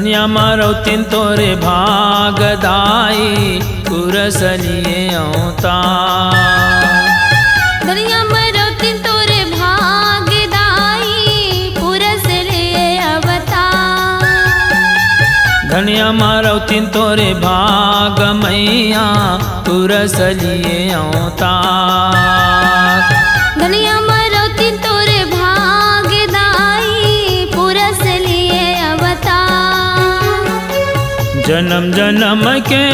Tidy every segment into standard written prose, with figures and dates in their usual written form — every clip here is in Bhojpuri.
धनिया मारौतीन तोरे भागदाई पुरसलिए औता। धनिया मारौतीन तोरे भागदाई पुरसलिए अवता। धनिया मारौतीन तोरे भाग मैया पुरसलिए औता। धनिया मारौतीन तोरे भागदाई पुरसलिए अवता। जन्म जन्म के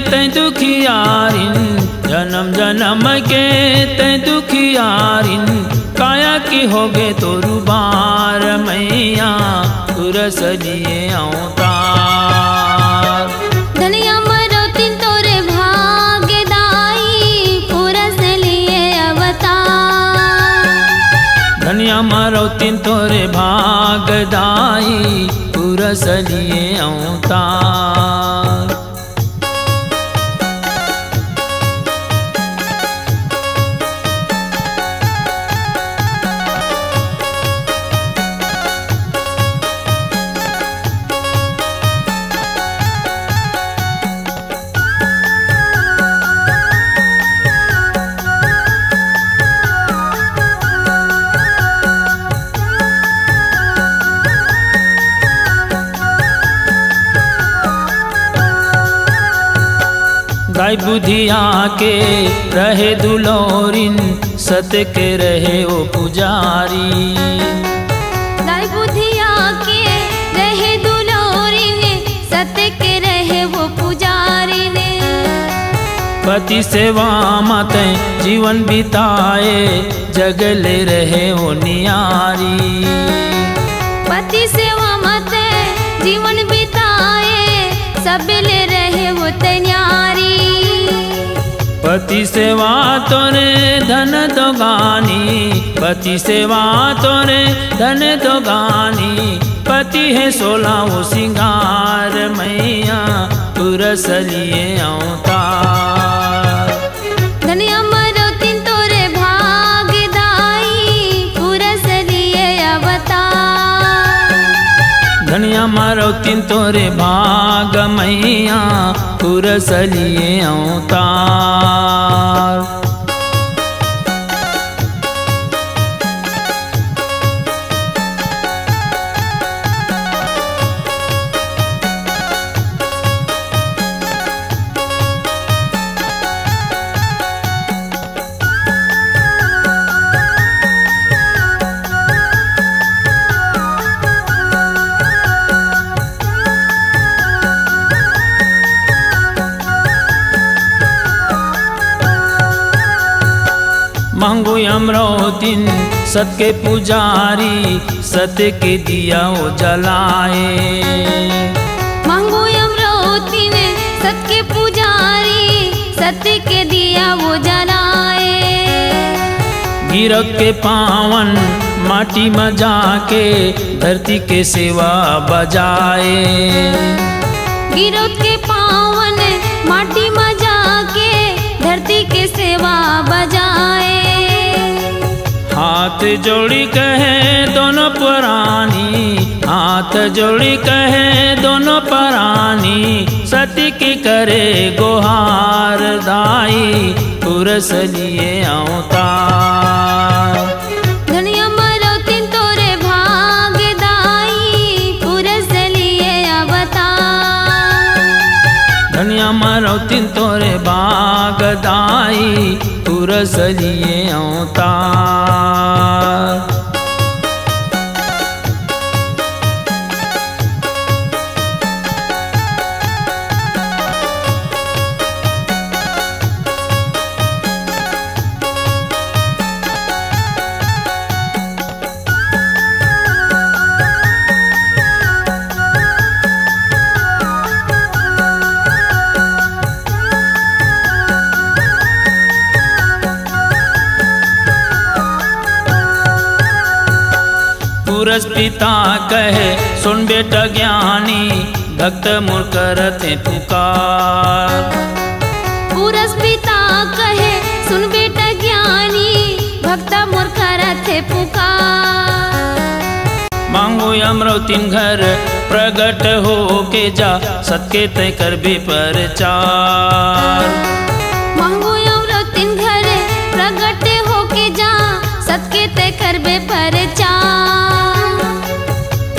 तै दुखियारिन, जन्म जन्म के तै दुखियारिन, काया की होगे तोरु बार मैया पुरसलिए अवतार। धनिया मारौतीन तोरे भागदाई पुरसलिए अवतार। धनिया मारौतीन तोरे भागदाई पुरसलिए अवतार। गाय बुधिया के रहे दुलोरिन, सत के रहे ओ पुजारी। गाय बुधिया के रहे दुलोरिन, सत के रहे वो पुजारी ने। पति सेवा माते जीवन बिताए, जगले रहे ओ नियारी। पति सेवा माते जीवन बिताए, सबले रहे वो तैयारी। पति सेवा तोरे धन दोगानी, पति सेवा तोरे धन दोगानी, पति है 16 वो सिंगार मैया पुरसलिए अवतार। धनिया मारौतीन तोरे भागदाई पुरसलिए अवतार। धनिया मारौतीन तोरे भाग मैया पुरसलिए अवतार। मांगो अमरौतीन सत के पुजारी, सत के दिया वो जलाए। मांगो अमरौतीन सत के पुजारी, सत के दिया वो जलाए। गिरक के पावन माटी में जाके धरती के सेवा बजाए। गिरक के पावन माटी में जाके धरती के सेवा बजाए। हाथ जोड़ी कहे दोनों पुरानी, हाथ जोड़ी कहे दोनों पुरानी, सती की करे गुहार दाई पुरसलिए अवतार। धनिया मारौतीन तोरे भागदाई पुरसलिए अवतार। धनिया मारौतीन तोरे भागदाई पुरसलिए अवतार। पुरस पिता कहे सुन बेटा ज्ञानी, भक्त मोर करते पुकार। पुरस पिता कहे सुन बेटा ज्ञानी, भक्त मोर करते पुकार। मांगो अमरौतीन घर प्रगट हो के जा सत्के तय करबे प्रचार। मांगो अमरौतीन घर प्रगट हो के जा सत्के तय करबे प्रचार।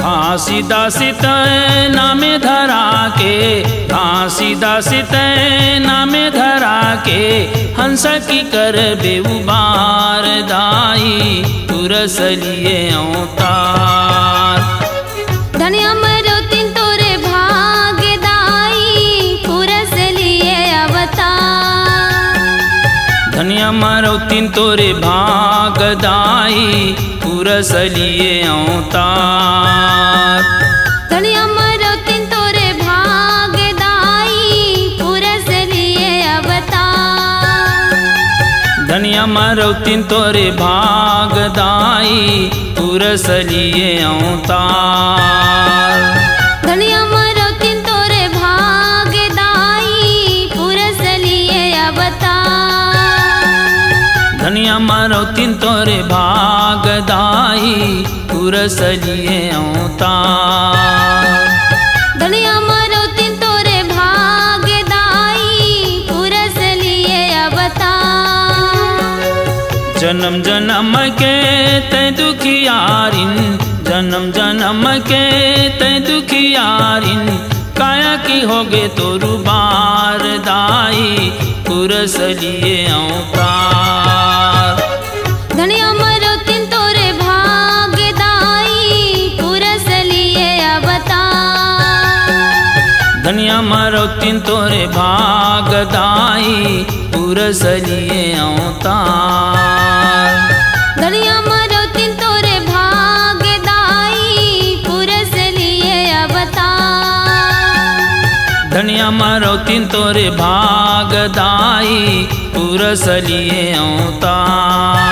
घासी दासी तय नामे धरा के, घासी दासी तय नामे धरा के, हंस की कर बेउबार दाई तुरसलिए अवतार। धनिया अमरौतीन तोरे भाग्य दाई पुरसलिए अवतार। धनिया अमरौतीन तोरे भाग दाई पुरसलिए अवतार। धनिया अमरौतीन तोरे भाग्य दाई पुरसलिए अवतार। धनिया अमरौतीन तोरे भाग दाई पुरसलिए अवतार। धनिया अमरौतीन तोरे भाग्य दाई पुरसलिए अवतार। धनिया अमरौतीन तोरे भाग दाई पुरसलिए अवतार। धनिया अमरौतीन तोरे भाग्य दाई पुरसलिए अवतार। जन्म जन्म के तय दुखियारिन, जन्म जन्म के तय दुखियारिन, काया की होगे तोरु बार दाई पुरसलिए अवतार। धनिया अमरौतीन तोरे भाग्य दाई पुरसलिए अवतार। धनिया अमरौतीन तोरे भाग दाई पुरसलिए अवतार। धनिया अमरौतीन तोरे भाग्य दाई पुरसलिए अवतार। धनिया अमरौतीन तोरे भाग दाई पुरसलिए अवतार।